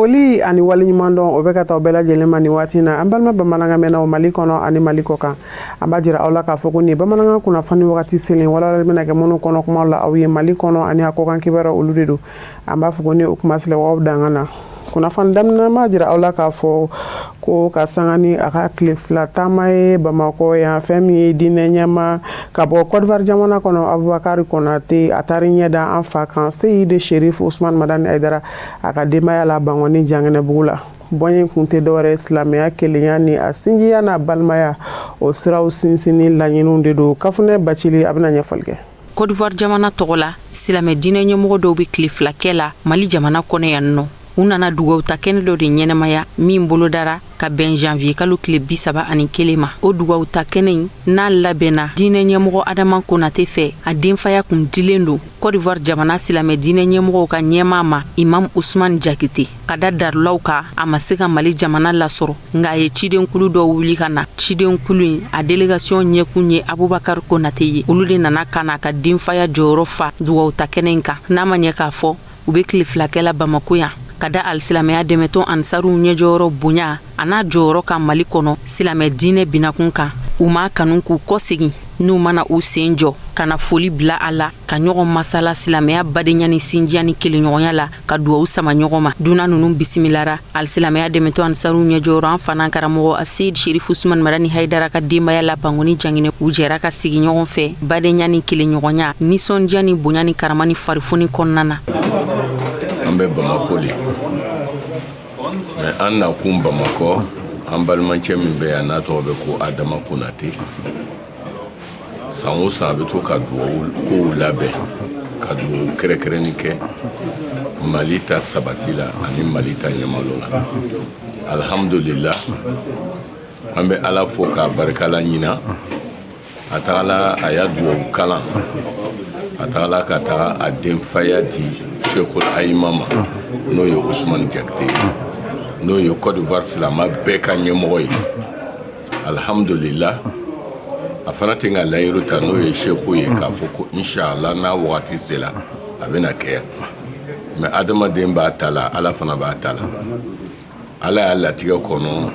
foli ani waliɲuman dɔn o bɛ ka taa bɛɛ lajɛlen ma ni waati na an balima bamanankan mɛnnaw Mali kɔnɔ ani Mali kɔ kan an b'a jira aw la k'a fɔ ko nin bamanankan kunnafoni wagati selen walawalali bɛna kɛ minnu kɔnɔ kumaw la aw ye Mali kɔnɔ ani a kɔkan kibaruya olu de don an b'a fɔ ko ni o kuma sila aw dangan na kunnafoni daminɛ b'a jira aw la k'a fɔ ko ka sanga ni a ka tile fila taama ye Bamakɔ yan fɛn min ye diinɛ ɲɛma ka bɔ Côte d'Ivoire jamana kɔnɔ Abubakari Konate a taari ɲɛda an fa kan Seyide Sherif Usman Madani Aidara a ka denbaya la Bangɔni Janginɛbugu la bɔɲɛ kun tɛ dɔwɛrɛ silamɛya kelenya ni a sinjiya n'a balimaya o siraw sinsinni laɲiniw de don Kafunɛ Bacili a bɛna ɲɛfɔli kɛ. Côte d'Ivoire jamana tɔgɔ la silamɛ diinɛ ɲɛmɔgɔ dɔw bɛ tile fila kɛ la Mali jamana kɔnɔ yan nɔ. U nana dugawu ta kɛnɛ dɔ de ɲɛnɛmaya min bolodara ka bɛn janvier kalo tile 31 ma. O dugawu ta kɛnɛ in n'a labɛnna diinɛ ɲɛmɔgɔ Adama Konate fɛ a denfaya kun dilen don Côte d'Ivoire jamana silamɛ diinɛ ɲɛmɔgɔw ka ɲɛmaa ma Imam Ousmane Diakité ka da darulaw ka a ma se ka Mali jamana lasɔrɔ nka a ye cidenkulu dɔ wuli ka na. Cidenkulu in a délégation ɲɛkun ye Abubakar Konate ye. Olu de nana ka na ka denfaya jɔyɔrɔ fa dugawu ta kɛnɛ in kan. N'a ma ɲɛ k'a fɔ u bɛ tile fila kɛ la Bamako yan ka da alisilamɛya dɛmɛtɔn ansaru ɲɛjɔyɔrɔ bonya a n'a jɔyɔrɔ ka Mali kɔnɔ silamɛ diinɛ binakun kan u ma kanu k'u kɔsegin n'u mana u sen jɔ ka na foli bila a la ka ɲɔgɔn masala silamɛya badenya ni sinjiya ni kelenɲɔgɔnya la ka duwawu sama ɲɔgɔn ma. Dunan ninnu bisimilara alisilamɛya dɛmɛtɔn ansaru ɲɛjɔyɔrɔ an fana karamɔgɔ Seyide Sherif Usman Madani Haidara ka denbaya la Bangɔni Janginɛ u jɛra ka sigi ɲɔgɔn fɛ badenya ni kelenɲɔgɔnya nisɔndiya ni bonya ni karama ni farifoni kɔnɔna na. An bɛ Bamako de mais an nakun Bamakɔ an balimacɛ min bɛ yan n'a tɔgɔ bɛ ko Adama Konate san o san a bɛ to ka duwawu kow labɛn ka duwawu kɛrɛkɛrɛnni kɛ Mali ta sabati la ani Mali ta ɲɛmalo la alhamdulillah an bɛ Ala fo k'a barikala ɲina a tagala a y'a duwawu kalan a tagala ka taga a denfaya di Cheikhul Ayima ma n'o ye Ousmane Diakité n'o ye Côte d'Ivoire silama bɛɛ ka ɲɛmɔgɔ ye alhamdulillah a fana tɛ ka layiru ta n'o ye Cheikhu ye k'a fɔ ko inshallah n'a wagati sera a bɛna kɛ mais adamaden b'a ta la Ala fana b'a ta la Ala y'a latigɛ kɔnɔ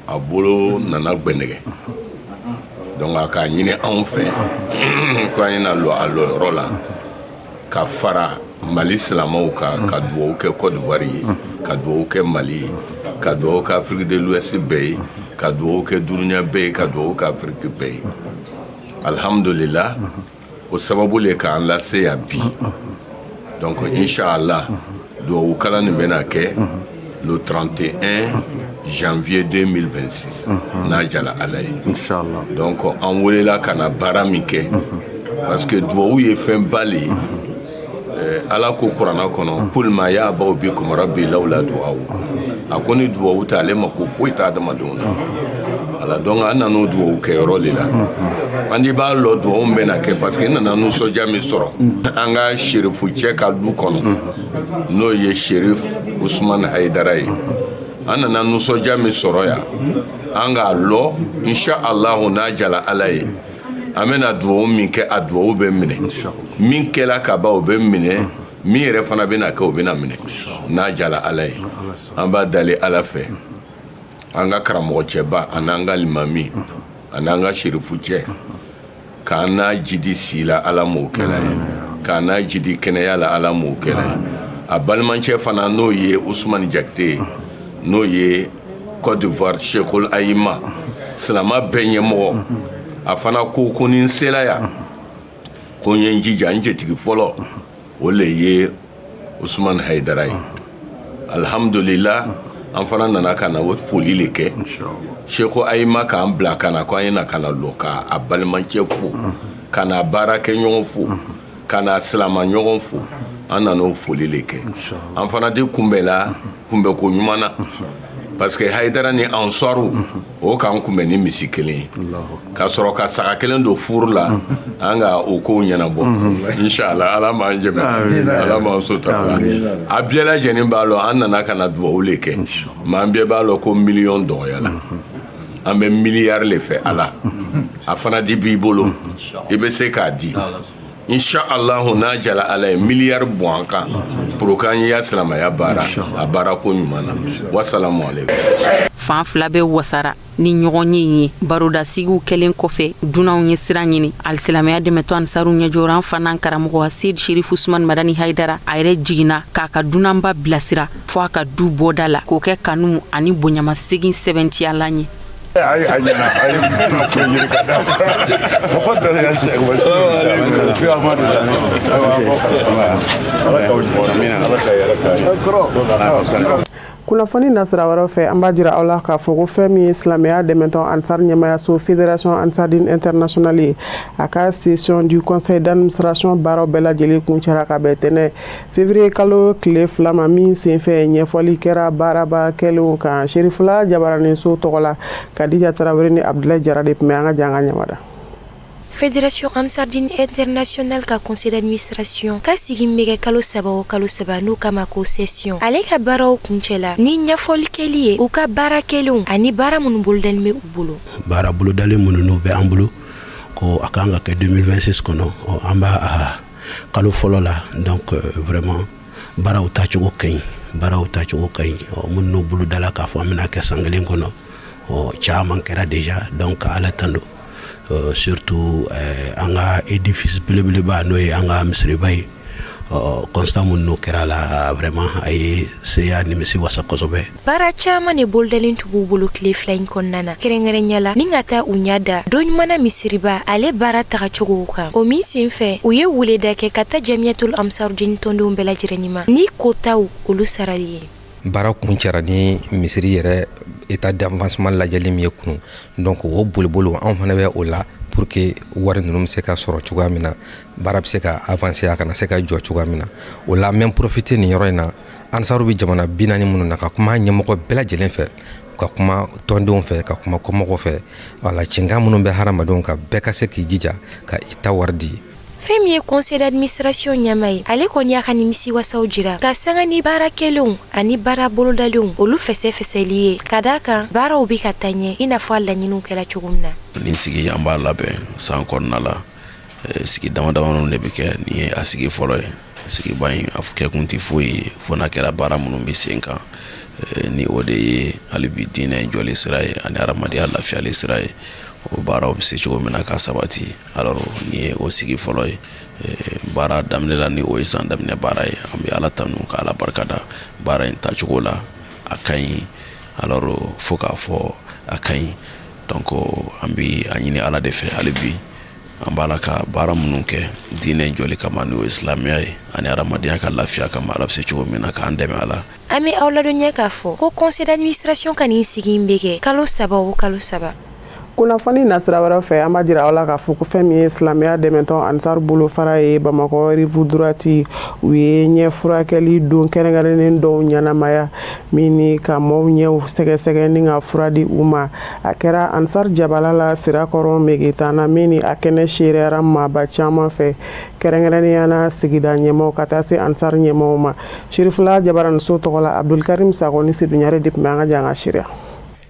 a bolo nana gbɛnɛgɛ donc a k'a ɲini anw fɛ ko an na lɔ a lɔyɔrɔ la ka fara Mali silamɛw ka duwawu kɛ Côte d'Ivoire ye ka duwawu kɛ Mali ye ka duwawu kɛ Afrique de l'Ouest bɛɛ ye ka duwawu kɛ dunuya bɛɛ ye ka duwawu kɛ Afrique bɛɛ ye alhamdulillah o sababu le k'an lase yan bi donc inshallah duwawu kalan nin bɛna kɛ le 31 janvier 2026 n'a jala Ala ye inshallah donc an welela ka na baara min kɛ parce que duwawu ye fɛn ba le ye Ala ko kuranna kɔnɔ kul ma ya'ba'u bikum rabbi lawla du'a'ukum a ko ni duwawu tɛ ale ma ko foyi tɛ adamadenw na ala donc an nan'o duwawu kɛyɔrɔ de la an de b'a lɔ duwawu min bɛna kɛ parce que n nana nisɔndiya min sɔrɔ an ka sherifu cɛ ka du kɔnɔ n'o ye Sherif Usman Haidara ye an nana nisɔndiya min sɔrɔ yan an k'a lɔ inshallah n'a jala Ala ye an bɛna duwawu min kɛ a duwawu bɛ minɛ min kɛla ka ban o bɛ minɛ min yɛrɛ fana bɛna kɛ o bɛna minɛ n'a jala Ala ye an b'a dali Ala fɛ an ka karamɔgɔ cɛba ani an ka limami ani an ka sherifu cɛ k'an n'a jidi si la Ala m'o kɛla ye k'an n'a jidi kɛnɛya la Ala m'o kɛla ye a balimacɛ fana n'o ye Ousmane Diakité ye n'o ye Côte d'Ivoire Cheikhul Ayima silama bɛɛ ɲɛmɔgɔ a fana ko ni n sela yan ko n ye n jija n jɛtigi fɔlɔ o le ye Ousmane Haidara ye alhamdulillah an fana nana ka na o foli le kɛ Cheikhu Ayima k'an bila ka na ko an ye na ka na lɔ ka a balimacɛ fo ka na baara kɛ ɲɔgɔn fo ka na silama ɲɔgɔn fo an nana o foli le kɛ an fana de kunbɛla kunbɛko ɲuman na parce que Haidara ni Ansaru o k'an kunbɛn ni misi kelen ye ka sɔrɔ ka saga kelen don furu la an ka o kow ɲɛnabɔ inshallah Ala m'an jɛmɛ Ala m'an sutura a bɛɛ lajɛlen b'a lɔ an nana ka na duwawu le kɛ mais an bɛɛ b'a lɔ ko miliyɔn dɔgɔyala an bɛ miliyari le fɛ Ala a fana di b'i bolo i bɛ se k'a di insha Allah n'a jala ala ye miliyari bɔn an kan pour que an ya silamaya baara a baara ko ɲuman na wasalamu alaikum. Fan fila bɛ wasara ni ɲɔgɔn ye barodasigiw kɛlen kɔfɛ dunanw ye sira ɲini alisilamaya dɛmɛtɔ ansaru ɲɛjɔran fana karamɔgɔ Asid Sherif Usman Madani Haidara a yɛrɛ jiginna k'a ka dunanba bilasira fɔ a ka du bɔda la k'o kɛ kanu ani bonyamasegin sɛbɛntiya la ɲɛ. kunnafoni nasira wɛrɛ fɛ an b'a jira aw la k'a fɔ ko fɛn min ye silamɛya dɛmɛtɔ ansar ɲɛmayaso fédération ansardine internationale ye a ka session du conseil d'administration baaraw bɛɛ lajɛlen kuncɛra ka bɛn tɛnɛ février kalo tile 2 ma min senfɛ ɲɛfɔli kɛra baaraba kɛlenw kan Sherifula Jabaraninso tɔgɔ la Kadija Tarawele ni Abdoulaye Jara de tun bɛ an ka janga ɲamada. Fédération Ansardine Internationale ka conseil d'administration ka sigi mbege kalo saba n'u kama ko session ale ka baaraw kuncɛla ni ɲɛfɔli kɛli ye u ka baara kɛlenw ani baara minnu bolodalen bɛ u bolo. Baara bolodalen minnu n'u bɛ an bolo ko a kan ka kɛ 2026 kɔnɔ an b'a kalo fɔlɔ la donc vraiment baaraw tacogo ka ɲi minnu n'u bolo dala k'a fɔ an bɛna kɛ san kelen kɔnɔ caman kɛra déjà donc ala tando. Surtout an ka édifice belebeleba n'o ye an ka misiriba ye constat mun n'o kɛra la vraiment a ye seya nimisi wasa kosɛbɛ. Baara caman de bolodalen tun b'u bolo tile 2 in kɔnɔna na kɛrɛnkɛrɛnya la ni ka taa u ɲa da doɲumana misiriba ale baara tagacogow kan o min senfɛ u ye weleda kɛ ka taa Jamiyatul Ansardine tɔndenw bɛɛ lajɛlen ma ni kotaw olu sarali ye. Baara kuncɛra ni misiri yɛrɛ état d'avancement lajɛli min ye kunu donc o bolibolo an fana bɛ o la pour que wari ninnu bɛ se ka sɔrɔ cogoya min na baara bɛ se ka avancer a kana se ka jɔ cogoya min na o la même profiter nin yɔrɔ in na ansaru bɛ jamana 40 minnu na ka kuma ɲɛmɔgɔ bɛɛ lajɛlen fɛ ka kuma tɔndenw fɛ ka kuma kɔmɔgɔw fɛ wala cɛnkan minnu bɛ hadamadenw kan bɛɛ ka se k'i jija ka i ta wari di. Fɛn min ye conseil d'administration ɲɛma ye ale kɔni y'a ka nimisi wasaw jira ka sanga ni baara kɛlenw ani baara bolodalenw olu fɛsɛfɛsɛli ye ka d'a kan baaraw bɛ ka taa ɲɛ i n'a fɔ a laɲiniw kɛla cogo min na. Nin sigi an b'a labɛn san kɔnɔna la sigi damadamaninw de bɛ kɛ nin ye a sigi fɔlɔ ye sigiba in a kɛkun tɛ foyi ye fo n'a kɛra baara minnu bɛ sen kan ni o de ye hali bi diinɛ jɔli sira ye ani hadamadenya lafiyali sira ye. O baaraw bɛ se cogo min na ka sabati alors ni ye o sigi fɔlɔ ye baara daminɛ la ni o ye san daminɛ baara ye an bɛ ala tanu ka ala barikada baara in tacogo la a ka ɲi alors fo k'a fɔ a ka ɲi donc an bɛ a ɲini ala de fɛ hali bi an b'a la ka baara minnu kɛ diinɛ jɔli kama n'o ye silamɛya ye ani hadamadenya ka lafiya kama ala bɛ se cogo min na k'an dɛmɛ a la. An bɛ aw ladɔnniya k'a fɔ ko conseil d'administration ka nin sigi in bɛ kɛ kalo 3 kunnafoni nasira wɛrɛ fɛ an b'a jira aw la k'a fɔ ko fɛn min ye silamɛya dɛmɛtɔ ansar bolo fara ye Bamakɔ rive droite u ye ɲɛ furakɛli don kɛrɛnkɛrɛnnen dɔw ɲɛnamaya min ni ka maaw ɲɛw sɛgɛsɛgɛ ni ka fura di u ma a kɛra ansar jabala la sirakɔrɔ Megitana min ni a kɛnɛ seriyara maaba caman fɛ kɛrɛnkɛrɛnnenya na sigida ɲɛmaw ka taa se ansar ɲɛmaw ma. Sherifula Jabaraninso tɔgɔ la Abdulkarim Sako ni Seduɲare de tun bɛ an ka janga seria.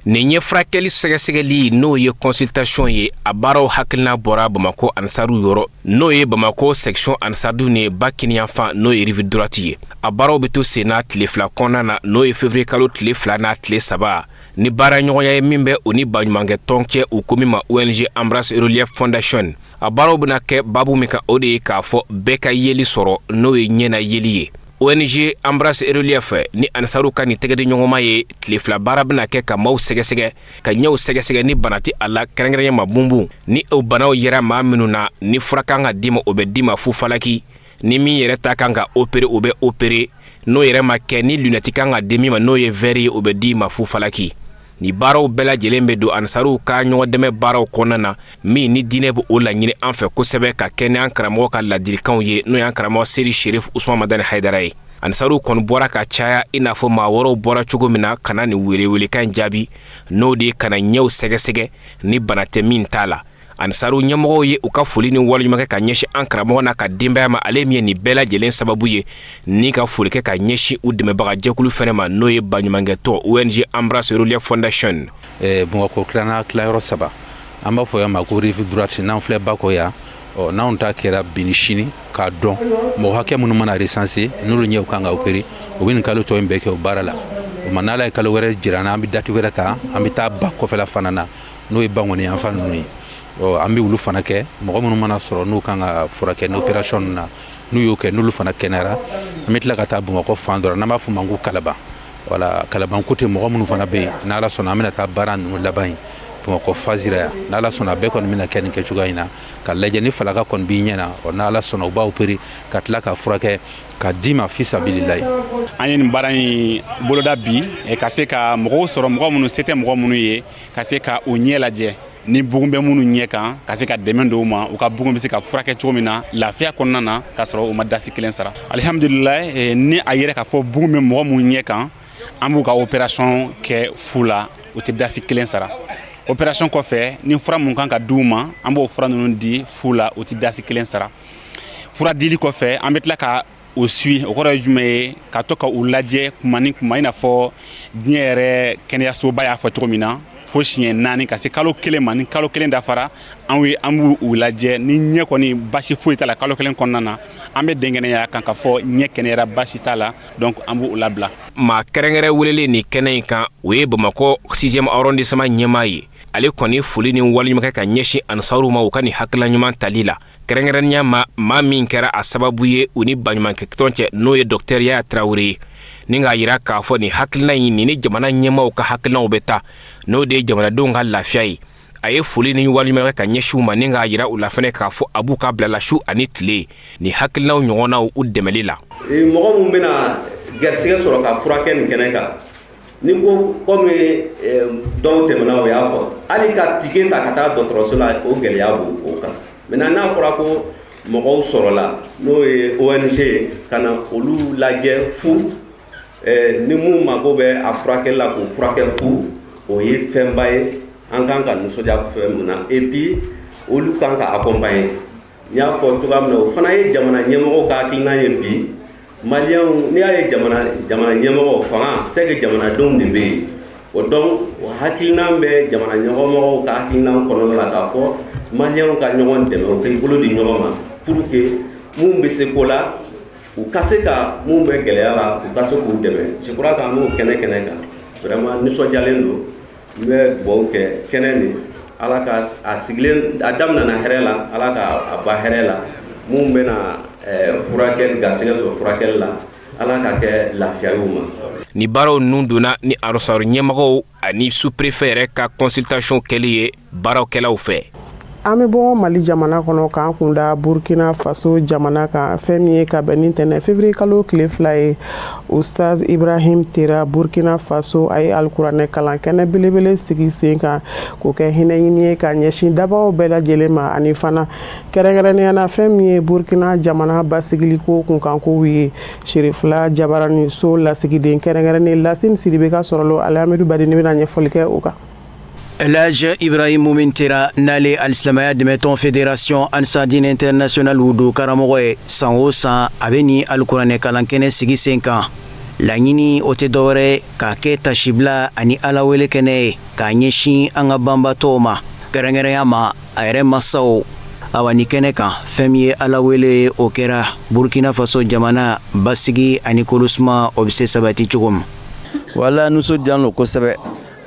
Nin ye furakɛli sɛgɛsɛgɛli n'o ye consultation ye a baaraw hakilina bɔra Bamako ansaru yɔrɔ n'o ye Bamako section ansardu ni Bakiniyanfan n'o ye rive droite ye a baaraw bɛ to sen na tile 2 kɔnɔna na n'o ye février kalo tile 2 n'a tile 3 ni baara ɲɔgɔnya ye min bɛ o ni baɲumankɛ tɔn cɛ u ko min ma ONG Embrace Relief Foundation a baaraw bɛna kɛ babu min kan o de ye k'a fɔ bɛɛ ka yeli sɔrɔ n'o ye ɲɛna yeli ye. ONG Embrace Relief ni ansaru ka ni tɛgɛdi ɲɔgɔnma ye tile 2 baara bɛna kɛ ka maaw sɛgɛsɛgɛ ka ɲɛw sɛgɛsɛgɛ ni bana tɛ a la kɛrɛnkɛrɛnya ma bunbun ni o banaw yɛrɛ maa minnu na ni fura kan ka d'i ma o bɛ d'i ma fu falaki ni min yɛrɛ ta kan ka opérer o bɛ opérer n'o yɛrɛ ma kɛ ni lunette kan ka di min ma n'o ye verre ye o bɛ d'i ma fu falaki. Ni baaraw bɛɛ lajɛlen bɛ don ansaru ka ɲɔgɔn dɛmɛ baaraw kɔnɔna na min ni diinɛ bɛ o laɲini an fɛ kosɛbɛ ka kɛnɛ an karamɔgɔ ka ladilikanw ye n'o y'an karamɔgɔ Seydi Sherif Usman Madani Haidara ye. Ansaru kɔni bɔra ka caya i n'a fɔ maa wɔrɔw bɔra cogo min na kana ni welewelekan jaabi n'o de kana ɲɛw sɛgɛsɛgɛ ni bana tɛ min t'a la. Ansaru ɲɛmɔgɔw ye u ka foli ni waleɲuman kɛ ka ɲɛsin an karamɔgɔ n'a ka denbaya ma ale min ye nin bɛɛ lajɛlen sababu ye ni ka foli kɛ ka ɲɛsin u dɛmɛbaga jɛkulu fɛnɛ ma n'o ye baɲumankɛtɔ ONG Embrace Relief Foundation. Bamakɔ tilayɔrɔ 3 an b'a fɔ yan ma ko rive droite n'an filɛ Bako yan n'anw ta kɛra bini sini k'a dɔn mɔgɔ hakɛ minnu mana recenser n'olu ɲɛw kan ka opérer u bɛ nin kalo tɔ in bɛɛ kɛ o baara la o ma n'ala ye kalo wɛrɛ jira an bɛ date wɛrɛ ta an bɛ taa ba kɔfɛla fana na n'o ye bangɔni yanfan ninnu ye an bɛ olu fana kɛ mɔgɔ minnu mana sɔrɔ n'u kan ka furakɛ ni opération ninnu na n'u y'o kɛ n'olu fana kɛnɛyara an bɛ tila ka taa Bamakɔ fan dɔ la n'an b'a fɔ o ma ko Kalaban voilà Kalaban côté mɔgɔ minnu fana bɛ yen n'ala sɔnna an bɛna taa baara ninnu laban yen Bamakɔ Fazira yan n'ala sɔnna bɛɛ kɔni bɛna kɛ nin kɛcogoya in na ka lajɛ ni falaka kɔni b'i ɲɛ na n'ala sɔnna u b'a opérer ka tila ka furakɛ ka d'i ma fisabililayi. An ye nin baara in boloda bi ka se ka mɔgɔw sɔrɔ mɔgɔ minnu se tɛ mɔgɔ minnu ye ka se ka u ɲɛ lajɛ ni bugun bɛ minnu ɲɛ kan ka se ka dɛmɛ don u ma u ka bugun bɛ se ka furakɛ cogo min na lafiya kɔnɔna na ka sɔrɔ u ma dasi kelen sara. Alhamdulilayi ni a yɛrɛ k'a fɔ bugun bɛ mɔgɔ minnu ɲɛ kan an b'u ka opération kɛ fu la u tɛ dasi kelen sara. Opération kɔfɛ ni fura mun kan ka d'u ma an b'o fura ninnu di fu la u tɛ dasi kelen sara. Fura dili kɔfɛ an bɛ tila ka o suit o kɔrɔ ye jumɛn ye ka to ka u lajɛ kuma ni kuma i n'a fɔ diɲɛ yɛrɛ kɛnɛyasoba y'a fɔ cogo min na fo siɲɛ 4 ka se kalo 1 ma ni kalo 1 dafara an b'u lajɛ ni ɲɛ kɔni basi foyi t'a la kalo 1 kɔnɔna na an bɛ denkɛnɛya kan ka fɔ ɲɛ kɛnɛyara basi t'a la donc an b'u labila. Maa kɛrɛnkɛrɛn welelen ni kɛnɛ in kan o ye Bamakɔ 6e arrondissement ɲɛmaa ye ale kɔni foli ni waliɲumankɛ ka ɲɛsin ansaruw ma u ka nin hakilina ɲuman tali la kɛrɛnkɛrɛnya ma maa min kɛra a sababu ye u ni baɲumankɛtɔn cɛ n'o ye Dr Yaya Traoré ye ni k'a yira k'a fɔ nin hakilina in ni jamana ɲɛmaaw ka hakilinaw bɛ taa n'o de ye jamanadenw ka lafiya ye a ye foli ni waliɲumankɛ ka ɲɛsin u ma ni k'a yira u la fɛnɛ k'a fɔ a b'u ka bilala su ani tile ni hakilinaw ɲɔgɔnnaw u dɛmɛli la. Mɔgɔ min bɛna gɛrisigɛ sɔrɔ ka furakɛ nin kɛnɛ kan ni ko komi dɔw tɛmɛna o y'a fɔ hali ka tike ta ka taa dɔgɔtɔrɔso la o gɛlɛya b'o kan maintenant n'a fɔra ko mɔgɔw sɔrɔla n'o ye ONG ye ka na olu lajɛ fu ni mun mago bɛ a furakɛli la k'o furakɛ fu o ye fɛnba ye an kan ka nisɔndiya fɛn mun na et puis olu kan ka accompagner n y'a fɔ cogoya min na o fana ye jamana ɲɛmɔgɔw ka hakilina ye bi maliyɛnw n'i y'a ye jamana ɲɛmɔgɔw fanga c'est que jamanadenw de bɛ yen o donc o hakilina bɛ jamana ɲɛmɔgɔw ka hakilina kɔnɔna la k'a fɔ maliyɛnw ka ɲɔgɔn dɛmɛ o k'i bolo di ɲɔgɔn ma pour que mun bɛ se ko la u ka se ka mun bɛ gɛlɛya la u ka se k'u dɛmɛ je crois que an b'o kɛnɛ kan vraiment nisɔndiyalen don n bɛ dugawu kɛ kɛnɛ nin ala ka a sigilen a daminɛna hɛrɛ la ala ka a ba hɛrɛ la mun bɛna furakɛli garisɛgɛ sɔrɔ furakɛli la ala ka kɛ lafiya y'u ma. Ni baaraw ninnu donna ni arrondissement ɲɛmɔgɔw ani sous-préfet yɛrɛ ka consultation kɛli ye baarakɛlaw fɛ. An bɛ bɔ Mali jamana kɔnɔ k'an kun da Burkina Faso jamana kan fɛn min ye ka bɛn ni ntɛnɛn février kalo tile 2 ye Ustaz Ibrahim Tera Burkina Faso a ye alikuranɛ kalan kɛnɛ belebele sigi sen kan k'o kɛ hinɛɲini ye ka ɲɛsin dabagaw bɛɛ lajɛlen ma ani fana kɛrɛnkɛrɛnnenya na fɛn min ye Burkina jamana basigiliko kunkankow ye Sherifula Jabarani so lasigiden kɛrɛnkɛrɛnnen Lasine Sidibe ka sɔrɔlo Ale Amadu Badini bɛna ɲɛfɔli kɛ o kan. Elhadj Ibrahim Mumin Tera n'ale alisilamaya dɛmɛtɔn fédération Ansardine international wudo karamɔgɔ ye san o san a bɛ ni alikuranɛ kalankɛnɛ sigi sen kan laɲini o tɛ dɔwɛrɛ k'a kɛ tasibila ani ala wele kɛnɛ ye k'a ɲɛsin an ka banbatɔw ma kɛrɛnkɛrɛnya ma a yɛrɛ masaw awa ni kɛnɛ kan fɛn min ye ala wele ye o kɛra Burkina Faso jamana basigi ani kolusuma o bɛ se sabati cogo min. Wala nisɔndiya lo kosɛbɛ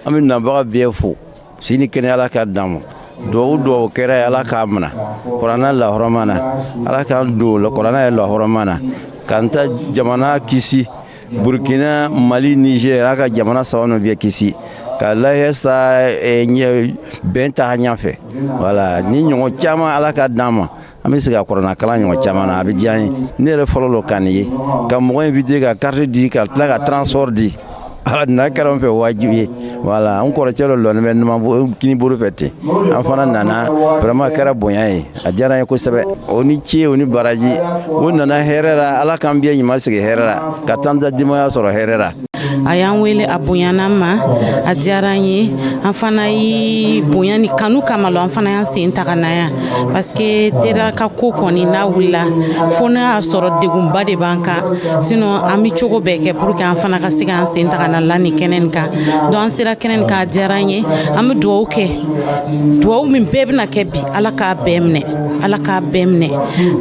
an bɛ nabaga bɛɛ fo sini kɛnɛ ala ka d'an ma duwawu kɛra ala k'a mina kuranɛ lahɔrɔma na ala k'an don kuranɛ ye lahɔrɔma na k'an ta jamana kisi Burkina Mali Niger ala ka jamana saba ninnu bɛɛ kisi ka lahiya sa bɛn ta ɲɛfɛ wala ni ɲɔgɔn caman ala ka d'an ma an bɛ se ka kuranɛ kalan ɲɔgɔn caman na a bɛ diya n ye ne yɛrɛ fɔlɔ lo kan ye ka mɔgɔ invité ka carte di ka tila ka transport di ala n'a kɛra an fɛ wajibi ye voilà an kɔrɔcɛ dɔ lɔni bɛ numan kini bolo fɛ ten an fana nana vraiment kɛra bonya ye a diyara n ye kosɛbɛ o ni ce o ni baraji o nana hɛrɛ la ala k'an bɛɛ ɲuman sigi hɛrɛ la ka tan da dimaya sɔrɔ hɛrɛ la a y'an wele a bonyana ma a diyara an ye an fana yi bonya ni kanu kama lo an fana y'an sen taga na yan parce que tera ka ko kɔni n'a wulila fo n'a y'a sɔrɔ degunba de b'an kan sinon an bi cogo bɛɛ kɛ pour que an fana ka se k'an sen taga na la ni kɛnɛ nin kan donc an sera kɛnɛ nin kan a diyara an ye an bɛ dugawu kɛ dugawu min bɛɛ bɛna kɛ bi ala k'a bɛɛ minɛ ala k'a bɛɛ minɛ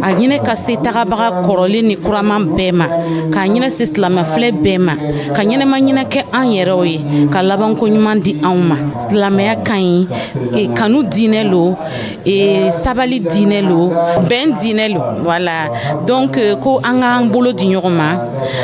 a ɲinɛ ka se tagabaga kɔrɔlen ni kuraman bɛɛ ma k'a ɲinɛ se silamɛfilɛ bɛɛ ma ka ɲɛnɛma ɲinɛ kɛ an yɛrɛw ye ka labanko ɲuman di anw ma silamɛya ka ɲi kanu diinɛ lo sabali diinɛ lo bɛn diinɛ lo voilà donc ko an k'an bolo di ɲɔgɔn ma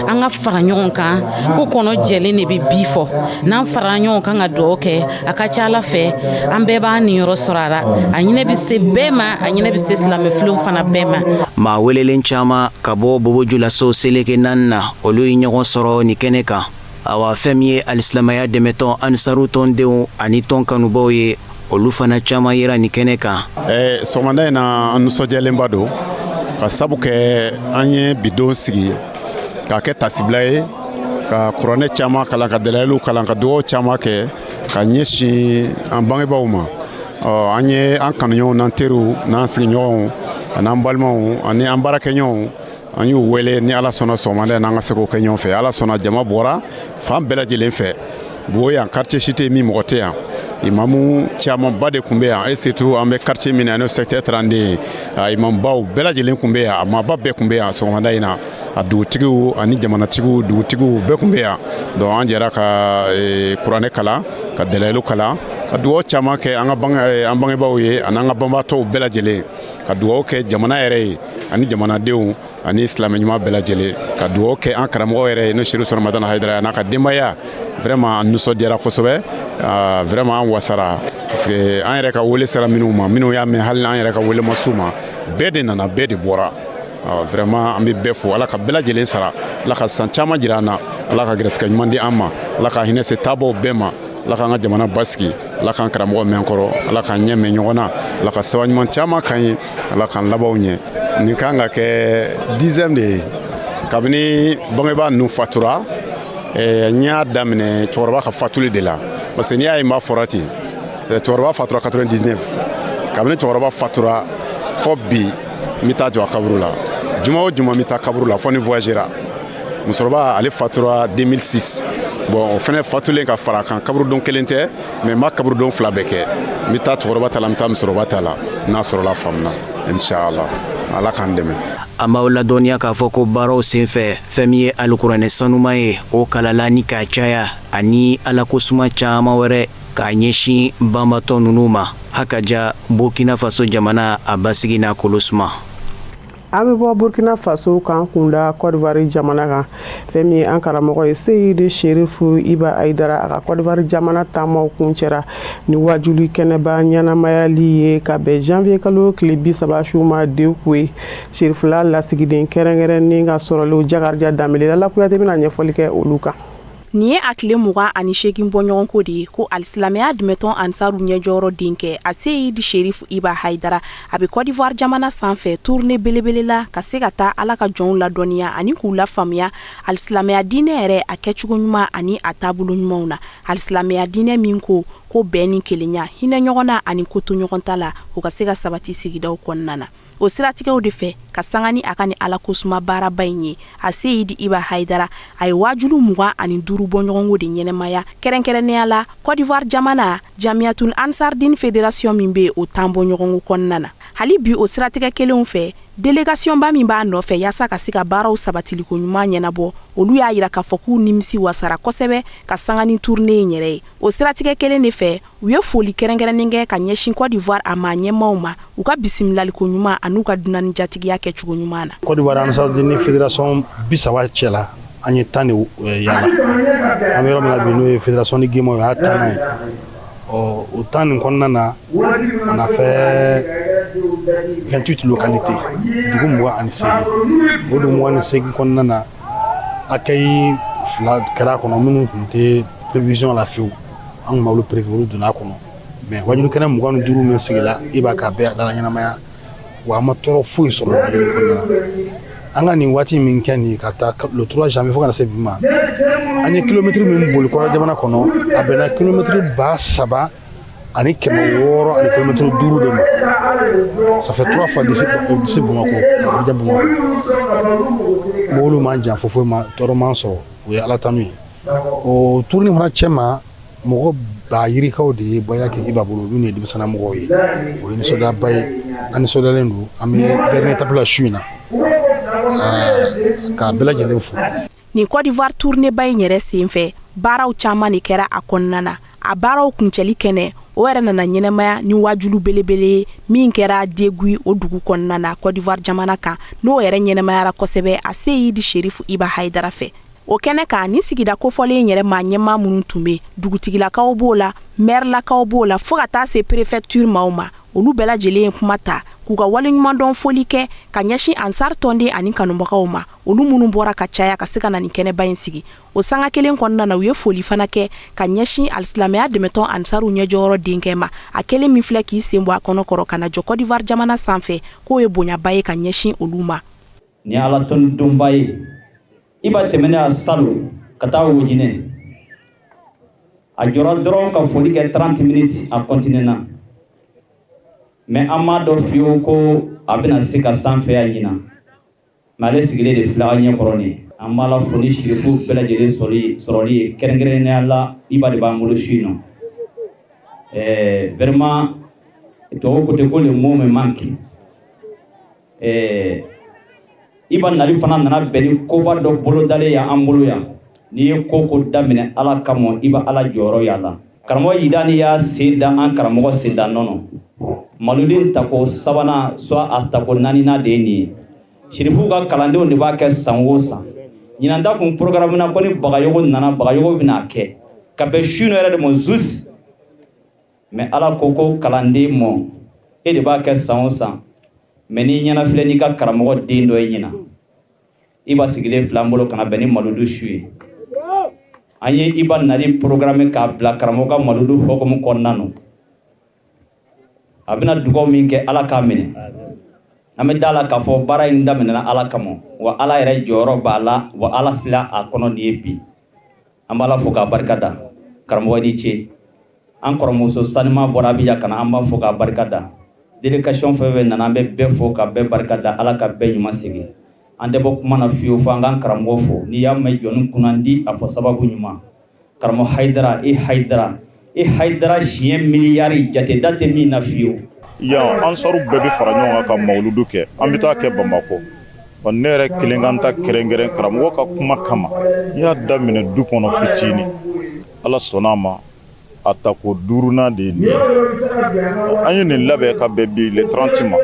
an ka fara ɲɔgɔn kan ko kɔnɔ jɛlen de bɛ bi fɔ n'an farala ɲɔgɔn kan ka dugawu kɛ a ka ca ala fɛ an bɛɛ b'an niyɔrɔ sɔrɔ a la a ɲinɛ bɛ se bɛɛ ma a ɲinɛ bɛ se silamɛfilenw fana bɛɛ ma. maa welelen caman ka bɔ bobojulaso seleke naani na olu ye ɲɔgɔn sɔrɔ ni kɛnɛ kan awa fɛn min ye alisilamaya dɛmɛtɔn ansaru tɔndenw ani tɔn kanubaw ye olu fana caman yera ni kɛnɛ kan. sɔgɔmada in na an nisɔndiyalenba don ka sabu kɛ an ye bidon sigi k'a kɛ tasibila ye ka kuranɛ caman kalan ka dalayilu kalan ka dugawu caman kɛ ka ɲɛsin an bangebaaw ma an ye an kanuɲɔgɔnw n'an teriw n'an sigiɲɔgɔnw an'an balimaw ani an baarakɛɲɔgɔnw an y'u wele ni ala sɔnna sɔgɔmada n'an ka se k'o kɛ ɲɔgɔn fɛ ala sɔnna jama bɔra fan bɛɛ lajɛlen fɛ bo yan quartier si tɛ min mɔgɔ tɛ yan imamu camanba de tun bɛ yan et surtout an bɛ quartier min na n'o secteur 32 imamubaw bɛɛ lajɛlen tun bɛ yan a maaba bɛɛ tun bɛ yan sɔgɔmada in na a dugutigiw ani jamanatigiw dugutigiw bɛɛ tun bɛ yan donc an jɛra ka kuranɛ kalan ka dalayilu kalan ka dugawu caman kɛ an bangebaaw ye ani an ka banbaatɔw bɛɛ lajɛlen ka dugawu kɛ jamana yɛrɛ ye ani jamanadenw ani silamɛ ɲuman bɛɛ lajɛlen ka dugawu kɛ an karamɔgɔ yɛrɛ ye n'o Seydou Ramadana Hayidara n'a ka denbaya vraiment an nisɔndiyara kosɛbɛ vraiment an wasara parce que an yɛrɛ ka wele sera minnu ma minnu y'a mɛn hali n'an yɛrɛ ka wele ma s'u ma bɛɛ de nana bɛɛ de bɔra vraiment an bɛ bɛɛ fo ala ka bɛɛ lajɛlen sara ala ka san caman jira an na ala ka gɛrɛsɛgɛ ɲuman di an ma ala ka hinɛ se taabaw bɛɛ ma ala k'an ka jamana basigi ala k'an karamɔgɔ mɛn kɔrɔ ala k'an ɲɛ mɛn ɲɔgɔn na ala ka sɛbɛn ɲuman caman k'an ye ala k'an labanw ɲɛ nin kan ka kɛ 10e de ye kabini bangebaa ninnu fatura n y'a daminɛ cɛkɔrɔba ka fatuli de la parce que n'i y'a ye n b'a fɔra ten cɛkɔrɔba fatura 99 kabini cɛkɔrɔba fatura fɔ bi n bɛ taa jɔ a kaburu la juma o juma n bɛ taa kaburu la fɔ ni voyagera musokɔrɔba ale fatura 2006 bon o fana fatulen ka fara kan kaburudon kelen tɛ mais n ma kaburudon fila bɛɛ kɛ n bɛ taa cɛkɔrɔba ta la n bɛ taa musokɔrɔba ta la n'a sɔrɔla faamuna inshallah ala k'an dɛmɛ. an b'aw ladɔnniya k'a fɔ ko baaraw senfɛ fɛn min ye alikuranɛ sanuma ye o kalala ni k'a caya ani alakosuma caman wɛrɛ k'a ɲɛsin banbatɔ ninnu ma hakaja burkina faso jamana a basigi n'a kolosuma. an bɛ bɔ burkina faso k'an kunda Côte d'Ivoire jamana kan fɛn min ye an karamɔgɔ ye Seyidi Sherifu Iba Hayidara a ka Côte d'Ivoire jamana taamaw kuncɛra ni wajuli kɛnɛba ɲɛnamayali ye ka bɛn janvier kalo tile 30 su ma Deku ye Sherifula lasigiden kɛrɛnkɛrɛnnen ka sɔrɔliw Jakarija Danbɛlɛ la Kuyate bɛna ɲɛfɔli kɛ olu kan. Ni ye a tile 28 bɔɲɔgɔn ko de ye ko alisilamɛya dɛmɛtɔn ansaru ɲɛjɔyɔrɔ denkɛ a Seyidi Sherifu Iba Hayidara a bɛ Côte d'Ivoire jamana sanfɛ tournée belebele la ka se ka taa ala ka jɔnw ladɔnniya ani k'u lafaamuya alisilamɛya diinɛ yɛrɛ a kɛcogo ɲuman ani a taabolo ɲumanw na alisilamɛya diinɛ min ko bɛn ni kelenya hinɛ ɲɔgɔn na ani ko to ɲɔgɔn ta la o ka se ka sabati sigidaw kɔnɔna na o siratigɛw de fɛ ka sanga ni a ka ni alakosuma baaraba in ye a Seyidi Iba Hayidara a ye wajulu 25 bɔɲɔgɔnko de ɲɛnɛmaya kɛrɛnkɛrɛnnenya la Côte d'Ivoire jamana Jamiatul Ansardine Fédération min bɛ o tan bɔɲɔgɔnko kɔnɔna na hali bi o siratigɛ kelenw fɛ délégation ba min b'a nɔfɛ yaasa ka se ka baaraw sabatiliko ɲuman ɲɛnabɔ olu y'a yira k'a fɔ k'u nimisi wasara kosɛbɛ ka sanga ni tournée in yɛrɛ ye o siratigɛ kelen de fɛ u ye foli kɛrɛnkɛrɛnnen kɛ ka ɲɛsin Côte d'Ivoire a maa ɲɛmaw ma u ka bisimilaliko ɲuman an'u ka dunani jatigiya kɛcogo ɲuman na. Côte d'Ivoire Ansardine Fédération 30 cɛla an ye 10 de yala an bɛ yɔrɔ min na bi n'o ye fédération ni gɛmaw y'a 10 ye o 10 nin kɔnɔna na on a fait 28 localités dugu 28 o dugu 28 kɔnɔna na accueil fila kɛra kɔnɔ minnu tun tɛ prévision la fiyewu an tun b'olu prévu olu donna a kɔnɔ mais wajulu kɛnɛ 25 min sigila i b'a ka bɛɛ dala ɲɛnamaya wa an ma tɔɔrɔ foyi sɔrɔ wajulu kɔnɔna na an ka nin waati min kɛ nin ka taa le 3 janvier fo kana se bi ma an ye kilomètre min boli kɔrɔ jamana kɔnɔ a bɛnna kilomètre 3,000 ani 600 ani kilomètre 5 de ma. Ça fait 3 fois d'ici Bamako, Abidjan Bamako. Molu man jan fofo ma tɔɔrɔ man sɔrɔ o ye ala tanu ye. O tourni fana cɛ ma mɔgɔ ba yirikaw de ye bɔya kɛ Iba bolo minnu ye denmisɛnnin mɔgɔw ye. O ye nisɔndiyaba ye an nisɔndiyalen don an bɛ dernier étape la su in na k'a bɛɛ lajɛlen fo. Nin Côte d'Ivoire tournée ba in yɛrɛ senfɛ baaraw caman de kɛra a kɔnɔna na. A baaraw kuncɛli kɛnɛ o yɛrɛ nana ɲɛnɛmaya ni wajulu belebele min kɛra Degui o dugu kɔnɔna na Côte d'Ivoire jamana kan n'o yɛrɛ ɲɛnɛmayara kosɛbɛ a Seyidi Sherifu Iba Haidara fɛ. O kɛnɛ kan ni sigida kofɔlen yɛrɛ ma ɲɛma minnu tun bɛ dugutigilakaw b'o la mairelakaw b'o la fo ka taa se préfecture maaw ma olu bɛɛ lajɛlen ye kuma ta k'u ka waleɲumandɔn foli kɛ ka ɲɛsin ansar tɔnden ani kanubagaw ma olu minnu bɔra ka caya ka se ka na nin kɛnɛba in sigi o sanga kelen kɔnɔna na u ye foli fana kɛ ka ɲɛsin alisilamɛya dɛmɛtɔn ansaru ɲɛjɔyɔrɔ denkɛ ma a kelen min filɛ k'i sen bɔ a kɔnɔkɔrɔ ka na jɔ Côte d'Ivoire jamana sanfɛ k'o ye bonyaba ye ka ɲɛsin olu ma. Ni ala tɔndonba ye Iba tɛmɛnen a salon ka taa Wojinɛ a jɔra dɔrɔn ka foli kɛ 30 minutes a continuena mais an m'a dɔn fiyewu ko a bɛna se ka sanfɛya ɲina mais ale sigilen de filɛ an ɲɛkɔrɔ nin an b'a la foli Sherifu bɛɛ lajɛlen sɔrɔli ye kɛrɛnkɛrɛnnenya la Iba de b'an bolo su in nɔ vraiment tubabu ko ten ko le mot me manque Iba nali fana nana bɛn ni koba dɔ bolodalen ye an bolo yan n'i ye ko daminɛ ala kama Iba ala jɔyɔrɔ y'a la karamɔgɔ Yidani y'a sen da an karamɔgɔ senda nɔnɔ maluden tako sabanan soit a tako naaninan de ye nin ye Sherifu ka kalandenw de b'a kɛ san o san ɲinanta kun programme na ko ni Bagayogo nana Bagayogo bɛna kɛ ka bɛn su yɛrɛ de ma zus mais ala ko kalanden mɔ e de b'a kɛ san o san mais n'i ɲɛna filɛ n'i ka karamɔgɔ den dɔ ye ɲina Iba sigilen filɛ an bolo kana bɛn ni maludu su ye an ye Iba nali programme k'a bila karamɔgɔ ka maludu hukumu kɔnɔna na a bɛna dugawu min kɛ ala k'a minɛ an bɛ da la k'a fɔ baara in daminɛna ala kama wa ala yɛrɛ jɔyɔrɔ b'a la wa ala filɛ a kɔnɔ nin ye bi an b'a la fo k'a barika da karamɔgɔ ni ce an kɔrɔmuso sanima bɔra Abidjan kana an b'a fo k'a barika da délégation fɛn fɛn nana an bɛ bɛɛ fo ka bɛɛ barika da ala ka bɛɛ ɲuman segin an tɛ bɔ kuma na fiyewu fo an k'an karamɔgɔ fo n'i y'a mɛn jɔnni kunnandi a fɔ sababu ɲuman karamɔgɔ Haidara Haidara siɲɛ miliyari jate da tɛ min na fiyewu. Yan ansaru bɛɛ bɛ fara ɲɔgɔn kan ka mawuludu kɛ an bɛ taa kɛ Bamako wa ne yɛrɛ kelen kan ta kɛrɛnkɛrɛn karamɔgɔ ka kuma kama n y'a daminɛ du kɔnɔ fitinin ala sɔnna a ma a tako 5nan de ye nin ye an ye nin labɛn ka bɛn bi le 30 ma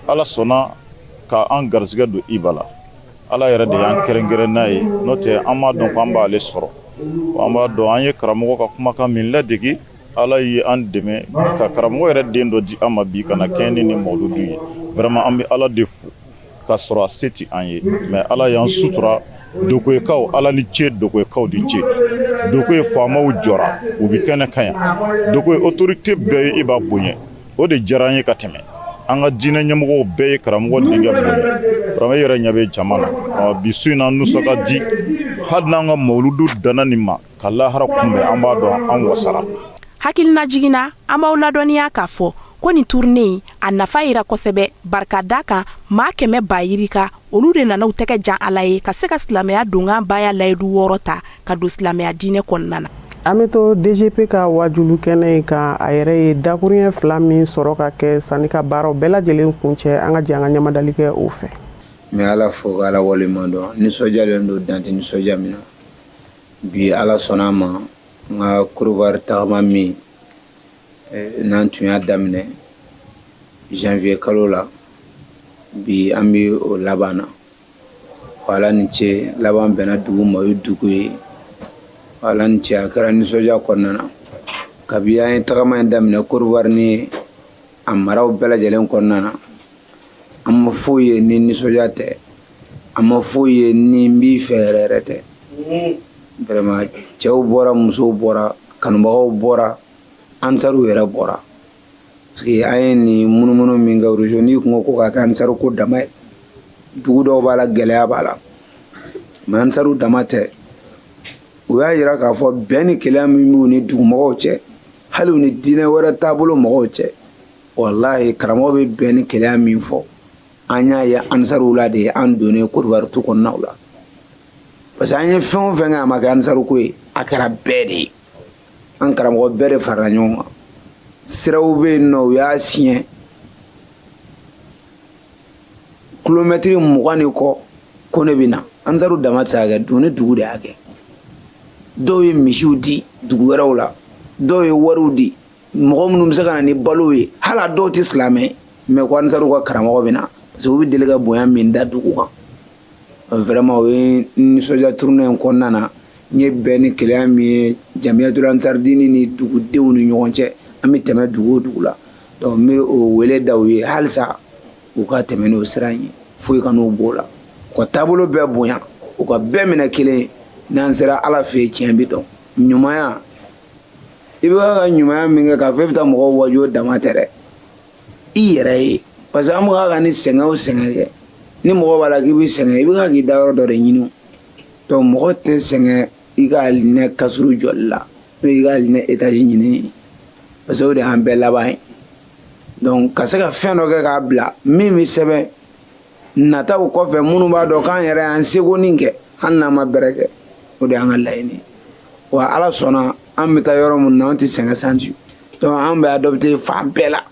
ala sɔnna ka an garisɛgɛ don Iba la ala yɛrɛ de y'an kɛrɛnkɛrɛn n'a ye n'o tɛ an m'a dɔn k'an b'ale sɔrɔ an b'a dɔn an ye karamɔgɔ ka kumakan min ladege ala ye an dɛmɛ ka karamɔgɔ yɛrɛ den dɔ di an ma bi kana kɛ ni mawludu ye vraiment an bɛ ala de fo ka sɔrɔ a se ti an ye mais ala y'an sutura dogoyekaw ala ni ce dogoyekaw di ce dogoye faamaw jɔra u bɛ kɛnɛ kan yan dogoye autorité bɛɛ ye Iba bonya o de diyara an ye ka tɛmɛ an ka diinɛ ɲɛmɔgɔw bɛɛ ye karamɔgɔ denkɛ bonya vraiment yɛrɛ ɲɛ bɛ jama na bi su in na nusaka di hali n'an ka mawludu danna nin ma ka lahara kunbɛn an b'a dɔn an wasara. Hakilina jiginna an b'aw ladɔnniya k'a fɔ ko nin tournée a nafa yira kosɛbɛ barika da kan maa 100 ba yirika olu de nana u tɛgɛ jan ala ye ka se ka silamɛya donkan baya layidu 6 ta ka don silamɛya diinɛ kɔnɔna na. An bɛ to DGP ka wajulu kɛnɛ in kan a yɛrɛ ye dakuruɲɛ 2 min sɔrɔ ka kɛ sanni ka baaraw bɛɛ lajɛlen kuncɛ an ka jɛ an ka ɲamadali kɛ o fɛ. Mais ala fo ka ala waleɲuman dɔn nisɔndiyalen don dante nisɔndiya min na bi ala sɔnna a ma n ka Côte tagama min n'an tun y'a daminɛ janvier kalo la bi an bɛ o laban na ala ni ce laban bɛnna dugu ma o ye dugu ye ala ni ce a kɛra nisɔndiya kɔnɔna na kabi an ye tagama in daminɛ Côte ni a maraw bɛɛ lajɛlen kɔnɔna na an ma foyi ye ni nisɔndiya tɛ an ma foyi ye ni n b'i fɛ yɛrɛ yɛrɛ tɛ vraiment cɛw bɔra musow bɔra kanubagaw bɔra ansaru yɛrɛ bɔra parce que an ye nin munumunu min kɛ région ni kun ko ka kɛ ansaru ko dama ye dugu dɔw b'a la gɛlɛya b'a la mais ansaru dama tɛ u y'a yira k'a fɔ bɛn ni kɛlɛya min b'u ni dugumɔgɔw cɛ hali u ni diinɛ wɛrɛ taabolo mɔgɔw cɛ wallahi karamɔgɔ bɛ bɛn ni kɛlɛya min fɔ an y'a ye ansaruw la de ye an donnen Côte d'Ivoire tu kɔnɔnaw la parce que an ye fɛn o fɛn kɛ a ma kɛ ansaru ko ye a kɛra bɛɛ de ye an karamɔgɔ bɛɛ de farala ɲɔgɔn kan siraw bɛ yen nɔ u y'a siɲɛ kilomɛtiri 20 ni kɔ ko ne bɛ na ansaru dama tɛ se ka kɛ donni dugu de y'a kɛ dɔw ye misiw di dugu wɛrɛw la dɔw ye wariw di mɔgɔ minnu bɛ se ka na ni balo ye hali a dɔw tɛ silamɛ mais ko ansaru ka karamɔgɔ bɛ na parce que u bɛ deli ka bonya min da dugu kan vraiment o ye nisɔndiya tournée in kɔnɔna na n ye bɛn ni kɛlɛya min ye jamiyatul ansardini ni dugudenw ni ɲɔgɔn cɛ an bɛ tɛmɛ dugu o dugu la donc n bɛ o wele da u ye halisa u ka tɛmɛ n'o sira in ye foyi ka n'u b'o la u ka taabolo bɛɛ bonya u ka bɛɛ minɛ kelen ye n'an sera ala fɛ yen tiɲɛ bɛ dɔn ɲumanya i bɛ ka ɲumanya min kɛ k'a fɔ i bɛ taa mɔgɔw wajo dama tɛ dɛ i yɛrɛ ye parce que an bɛ ka ni sɛgɛn o sɛgɛn kɛ ni mɔgɔ b'a la k'i bɛ sɛgɛn i bɛ ka k'i da yɔrɔ dɔ de ɲini donc mɔgɔ tɛ sɛgɛn i ka alinɛ kasuru jɔli la n'o i ka alinɛ étage ɲini parce que o de y'an bɛɛ laban ye donc ka se ka fɛn dɔ kɛ k'a bila min bɛ sɛbɛn nataw kɔfɛ minnu b'a dɔn k'an yɛrɛ y'an seko nin kɛ hali n'an ma bɛrɛ kɛ o de y'an ka laɲini wa ala sɔnna an bɛ taa yɔrɔ min na an tɛ sɛgɛn santi donc an bɛ adopté fan bɛɛ la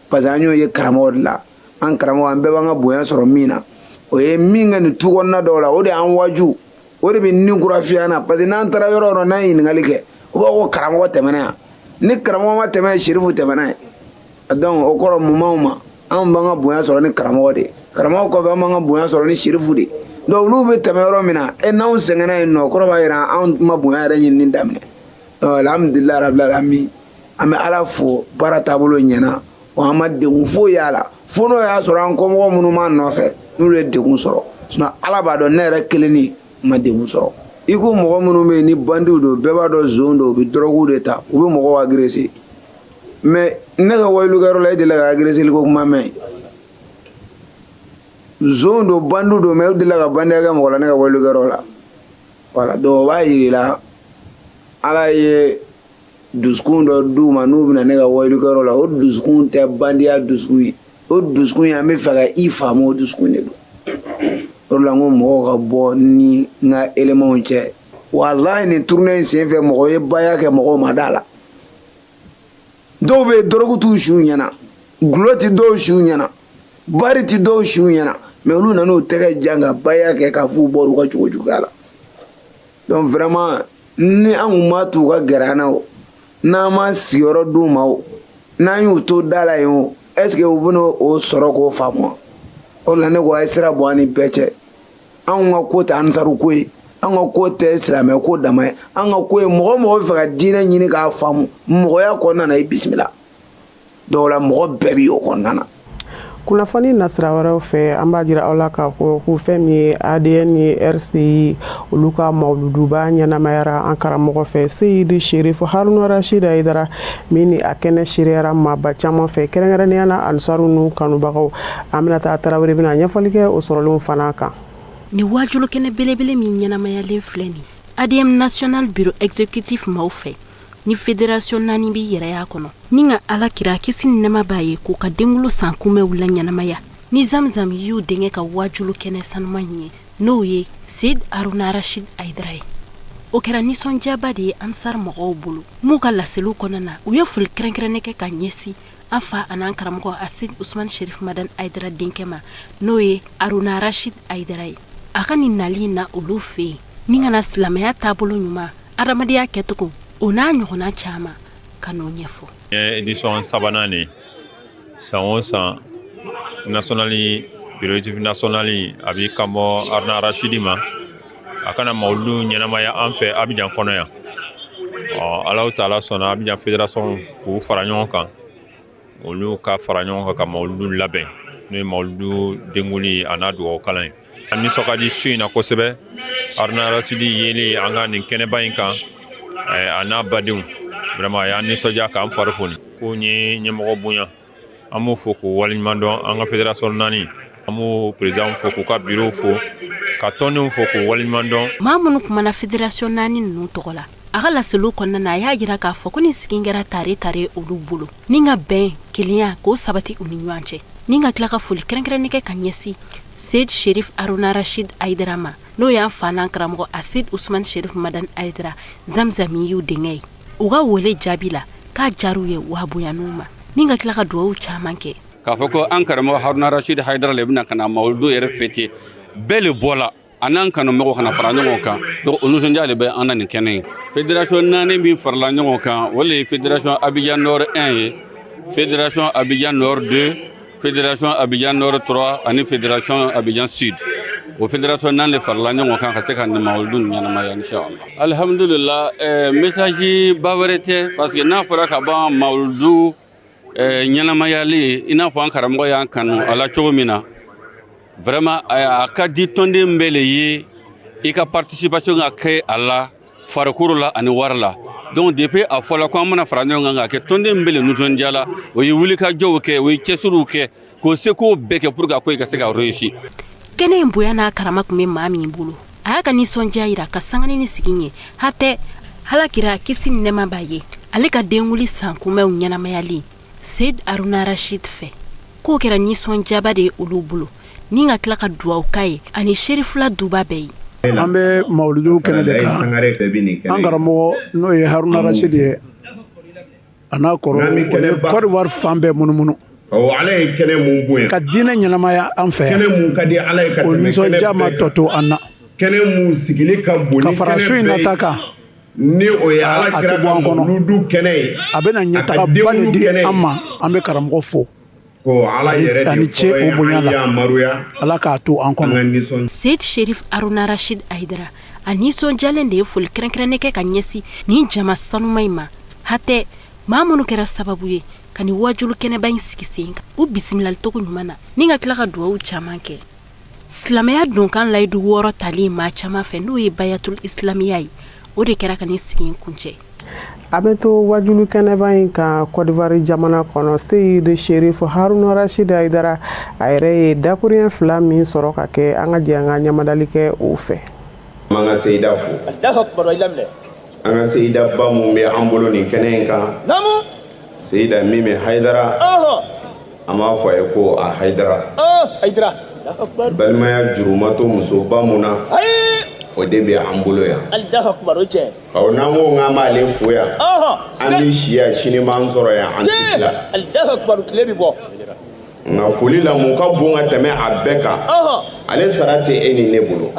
parce que an y'o ye karamɔgɔ de la an karamɔgɔ an bɛɛ b'an ka bonya sɔrɔ min na o ye min kɛ nin tu kɔnɔna dɔw la o de y'an waju o de bɛ nin kurafiya na parce que n'an taara yɔrɔ yɔrɔ n'an ye ɲininkali kɛ u b'a fɔ ko karamɔgɔ tɛmɛna yan ni karamɔgɔ ma tɛmɛ sherifu tɛmɛna ye donc o kɔrɔ mun b'anw ma an b'an ka bonya sɔrɔ ni karamɔgɔ de ye karamɔgɔ kɔfɛ an b'an ka bonya sɔrɔ ni sherifu de ye donc olu bɛ tɛmɛ yɔrɔ min na n'anw sɛgɛnna yen nɔ o kɔrɔ b'a jira anw ma bonya yɛrɛ ɲinini daminɛ alhamdulilayi rabil alamin an bɛ ala fo baara taabolo ɲɛna wa an ma degun foyi y'a la fo n'o y'a sɔrɔ an kɔmɔgɔ minnu b'an nɔfɛ n'olu ye degun sɔrɔ sinon ala b'a dɔn ne yɛrɛ kelen ni ma degun sɔrɔ i ko mɔgɔ minnu bɛ yen ni bandiw don bɛɛ b'a dɔn zon don u bɛ dɔrɔguw de ta u bɛ mɔgɔw agressé mais ne ka wayilukɛyɔrɔ la e delila ka agressé ko kuma mɛn zon don bandiw don mais u delila ka bandiya kɛ mɔgɔ la ne ka wayilukɛyɔrɔ la voilà donc o b'a yirila ala ye dusukun dɔ d'u ma n'u bɛna ne ka wayilukɛyɔrɔ la o dusukun tɛ bandiya dusukun ye o dusukun ye an bɛ fɛ ka i faamu o dusukun de don o de la n ko mɔgɔw ka bɔ ni n ka éléments cɛ walahi nin tournée in sen fɛ mɔgɔ ye baya kɛ mɔgɔw ma da la dɔw bɛ yen dɔrɔgu t'u siw ɲɛna gulɔ tɛ dɔw siw ɲɛna bari tɛ dɔw siw ɲɛna mais olu nana u tɛgɛ jan ka baya kɛ k'a f'u bɔra u ka cogo juguya la donc vraiment ni an kun b'a to u ka gɛrɛ an na o n'an ma sigiyɔrɔ d'u ma o n'an y'u to da la yen o est ce que u bɛna o sɔrɔ k'o faamu o de la ne ko a ye sira bɔ an ni bɛɛ cɛ anw ka ko tɛ ansaru ko ye an ka ko tɛ silamɛ ko dama ye an ka ko ye mɔgɔ mɔgɔ bɛ fɛ ka diinɛ ɲini k'a faamu mɔgɔya kɔnɔna na i bisimila dɔw la mɔgɔ bɛɛ bɛ o kɔnɔna na kunnafoni nasira wɛrɛw fɛ an b'a jira aw la k'a fɔ ko fɛn min ye ADN ni RCI olu ka mawuluduba ɲɛnamayara an karamɔgɔ fɛ Seyidi Sherifu Haruna Rashid Haidara min ni a kɛnɛ seriyara maaba caman fɛ kɛrɛnkɛrɛnnenya na ansaru n'u kanubagaw Aminata Tarawele bɛna ɲɛfɔli kɛ o sɔrɔlenw fana kan. Ni wajulu kɛnɛ belebele min ɲɛnamayalen filɛ nin ADM National Bureau Executive maaw fɛ ni fédération naani bi yɛrɛ y'a kɔnɔ ni ka ala kira kisi ni nɛma b'a ye k'u ka dengulo san kunbɛw la ɲɛnamaya ni zamzam y'u denkɛ ka wajulu kɛnɛ sanuman ye n'o ye Seyid Haruna Rashid Haidara ye o kɛra nisɔndiyaba de ye amsar mɔgɔw bolo m'u ka laseliw kɔnɔna na u ye foli kɛrɛnkɛrɛnnen kɛ ka ɲɛsin an fa an'an karamɔgɔ Asid Usman Sherif Madan Haidara denkɛ ma n'o ye Haruna Rashid Haidara ye a ka nin nali na olu fɛ yen ni kana silamɛya taabolo ɲuman adamadenya kɛcogo o n'a ɲɔgɔnna caman ka n'o ɲɛfɔ. Édition sabanan ni san o san nationali bureau nationali a bɛ kan bɔ Haruna Rashidi ma a kana mawuludu ɲɛnamaya an fɛ Abidjan kɔnɔ yan Alahu Taala sɔnna Abidjan fédération k'u fara ɲɔgɔn kan olu ka fara ɲɔgɔn kan ka mawuludu labɛn n'o ye mawuludu denguli a n'a dugawu kalan ye a nisɔn ka di su in na kosɛbɛ Haruna Rashidi yeli an ka nin kɛnɛba in kan a n'a badenw vraiment a y'an nisɔndiya k'an fari foni ko n ye ɲɛmɔgɔ bonya an b'o fɔ k'o waleɲuman dɔn an ka fédération naani Amu président fo ko ka bureau fo ka tɔndenw fo k'u waleɲuman dɔn. Maa minnu kumana fédération naani ninnu tɔgɔ la a ka laseliw kɔnɔna na a y'a jira k'a fɔ ko ni sigi kɛra tare olu bolo ni ka bɛn kelenya k'o sabati u ni ɲɔgɔn cɛ ni ka tila ka foli kɛrɛnkɛrɛnnen kɛ ka ɲɛsin Seyd Sherif Aruna Rashid Aidara ma n'o y'an fa n'an karamɔgɔ Asid Usman Sherif Madan Aidara Zamzami y'u denkɛ ye u ka wele jaabi la k'a jaru ye wa bonyanu ma ni ka tila ka duwawu caman kɛ k'a fɔ ko an karamɔgɔ Haruna Rashid Aidara le bɛna ka na mawulidu yɛrɛ fêter bɛɛ le bɔla anan kanumɔgɔw kana fara ɲɔgɔn kan donc o nisɔndiya de bɛ an na nin kɛnɛ ye fédération naani min farala ɲɔgɔn kan o le ye fédération Abidjan Nord 1 ye fédération Abidjan Nord 2 fédération Abidjan Nord 3 ani fédération Abidjan Sud o fédération naani le farala ɲɔgɔn kan ka se ka nin mawulidu ɲɛnamaya inchallah alhamdulillah message ba wɛrɛ tɛ parce que n'a fɔra ka ban mawulidu ɲɛnamayali i n'a fɔ an karamɔgɔ y'an kanu a la cogo min na vraiment a ka di tɔnden bɛɛ le ye i ka participation ka kɛ a la farikolo la ani wari la donc depuis a fɔla ko an mana fara ɲɔgɔn kan ka kɛ tɔnden bɛɛ le nisɔndiya la o ye wulikajɔw kɛ o ye cɛsiriw kɛ k'o se k'o bɛɛ kɛ pour que a ko i ka se ka réussir kɛnɛ in bonya n'a karama tun bɛ maa min bolo a y'a ka nisɔndiya yira ka sangani ni sigi ɲɛ hatɛ halakira kisi ni nɛɛma b'a ye ale ka den wuli san kunbɛnw ɲɛnamayali Seyd Aruna Rashid fɛ k'o kɛra nisɔndiyaba de ye olu bolo ni ka tila ka duwawu k'a ye ani serifula duba bɛɛ ye an bɛ mawulidu kɛnɛ de kan an karamɔgɔ n'o ye Haruna Rashid ye a n'a kɔrɔ o ye Côte d'Ivoire fan bɛɛ munumunu ka diinɛ ɲɛnamaya an fɛ yan o nisɔndiya ma tɔ to an na ka fara so in nata kan a tɛ bɔ an kɔnɔ a bɛna ɲɛtagaba le di an ma an bɛ karamɔgɔ fo ani ce o bonya la ala k'a to an kɔnɔ. Seyd Sherif Aruna Rashid Aidara a nisɔndiyalen de ye foli kɛrɛnkɛrɛnnen kɛ ka ɲɛsin nin jama sanuma in ma hatɛ maa minnu kɛra sababu ye ka nin wajulu kɛnɛba in sigi sen kan u bisimilali cogo ɲuman na ni ka tila ka duwawu caman kɛ silamɛya donkan layidu 6 tali maa caman fɛ n'o ye bayatul islamiya ye o de kɛra ka nin sigi in kuncɛ. A bɛ to wajulu kɛnɛba in kan Côte d'Ivoire jamana kɔnɔ Seyd Sherif Haruna Rashid Aidara a yɛrɛ ye dakuruyɛn 2 min sɔrɔ ka kɛ an ka jɛ an ka ɲamadali kɛ o fɛ. An ka Seyida fo an ka Seyida ba mun bɛ an bolo nin kɛnɛ in kan Seyida Mimi Haidara an b'a fɔ a ye ko a Haidara balimaya jurumato musoba mun na o de bɛ an bolo yan n'an ko k'an b'ale fo yan an bɛ si yan sini b'an sɔrɔ yan an ti tila nka foli la mun ka bon ka tɛmɛ a bɛɛ kan ale sara tɛ e ni ne bolo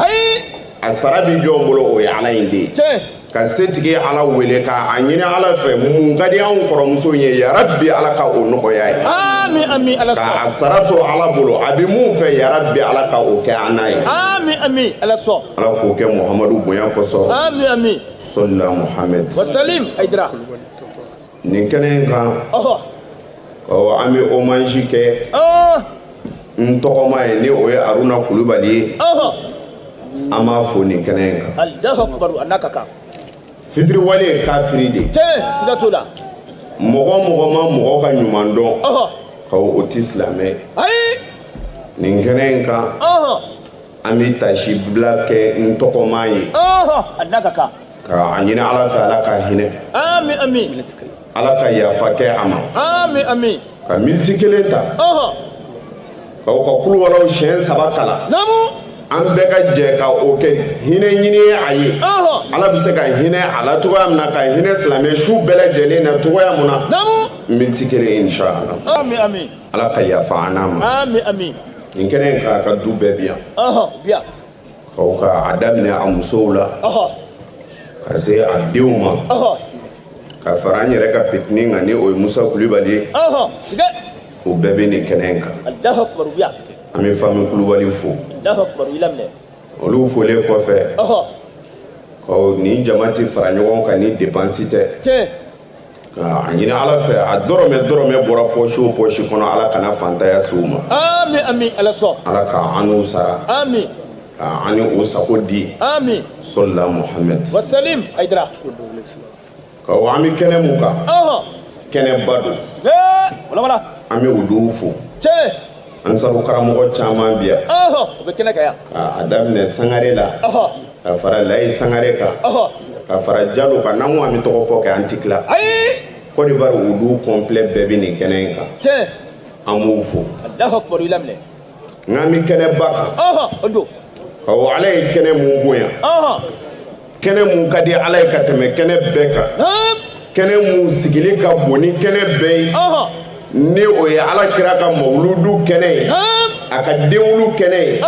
a sara bɛ jɔn bolo o ye Ala in de ye ka setigi Ala wele ka a ɲini Ala fɛ mun ka di anw kɔrɔmuso ye yarabi Ala ka o nɔgɔya ye ka a sara to Ala bolo a bɛ mun fɛ yarabi Ala ka o kɛ an n'a ye Ala k'o kɛ Muhamadu bonya kosɔn sɔlila Muhamɛd nin kɛnɛ in kan an bɛ hommage kɛ n tɔgɔma ye ni o ye Aruna Kulubali ye an b'a fo nin kɛnɛ in kan fitiriwale ye kafiri de mɔgɔ ma mɔgɔ ka ɲuman dɔn ka o tɛ silamɛ nin kɛnɛ in kan an bɛ tasibila kɛ n tɔgɔma ye ka a ɲini Ala fɛ Ala ka hinɛ Ala ka yafa kɛ a ma ka miniti 1 ta ka o ka kulubalaw siɲɛ 3 kalan an bɛɛ ka jɛ ka o kɛ hinɛ ɲini ye a ye Ala bɛ se ka hinɛ a la cogoya min na ka hinɛ silamɛ su bɛɛ lajɛlen na cogoya min na miniti 1 inchallah Ala ka yafa an n'a ma nin kɛnɛ in k'a ka du bɛɛ bi yan k'aw ka a daminɛ a musow la ka se a denw ma ka fara an yɛrɛ ka petini kan ni o ye Musa Kulubali ye o bɛɛ bɛ nin kɛnɛ in kan an bɛ Fami Kulubali fo olu folen kɔfɛ nin jama tɛ fara ɲɔgɔn kan ni dépense tɛ a ɲini Ala fɛ a dɔrɔmɛ bɔra poche o poche kɔnɔ Ala kana fantanya se u ma Ala ka an n'u sara ka an ni o sago di sɔlila Muhamɛd an bɛ kɛnɛ mun kan kɛnɛba don an bɛ o dɔw fo ansaru karamɔgɔ caman bi yan o bɛ kɛnɛ kan yan a daminɛ Sangare la ka fara Layi Sangare kan ka fara Jalo kan n'an ko an bɛ tɔgɔ fɔ kɛ an ti tila Côte d'Ivoire wudu complet bɛɛ bɛ nin kɛnɛ in kan tiɲɛ an b'u fo Alahu akibaru i laminɛ n'an bɛ kɛnɛ ba kan o don Ala ye kɛnɛ mun bonya kɛnɛ mun ka di Ala ye ka tɛmɛ kɛnɛ bɛɛ kan kɛnɛ mun sigili ka bon ni kɛnɛ bɛɛ ye ni o ye Ala kira ka mawuludu kɛnɛ ye a ka denwulu kɛnɛ ye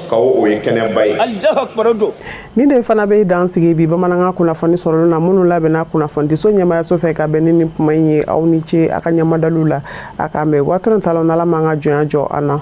ka o ye kɛnɛba ye Alahu akibaru o don ni de fana bɛ dan sigi bi bamanankan kunnafoni sɔrɔli na minnu labɛnna kunnafoni diso ɲɛmaayaso fɛ ka bɛn ni kuma in ye aw ni ce a ka ɲɛmadalu la a k'an bɛn waati talon n'Ala man ka jɔnya jɔ an na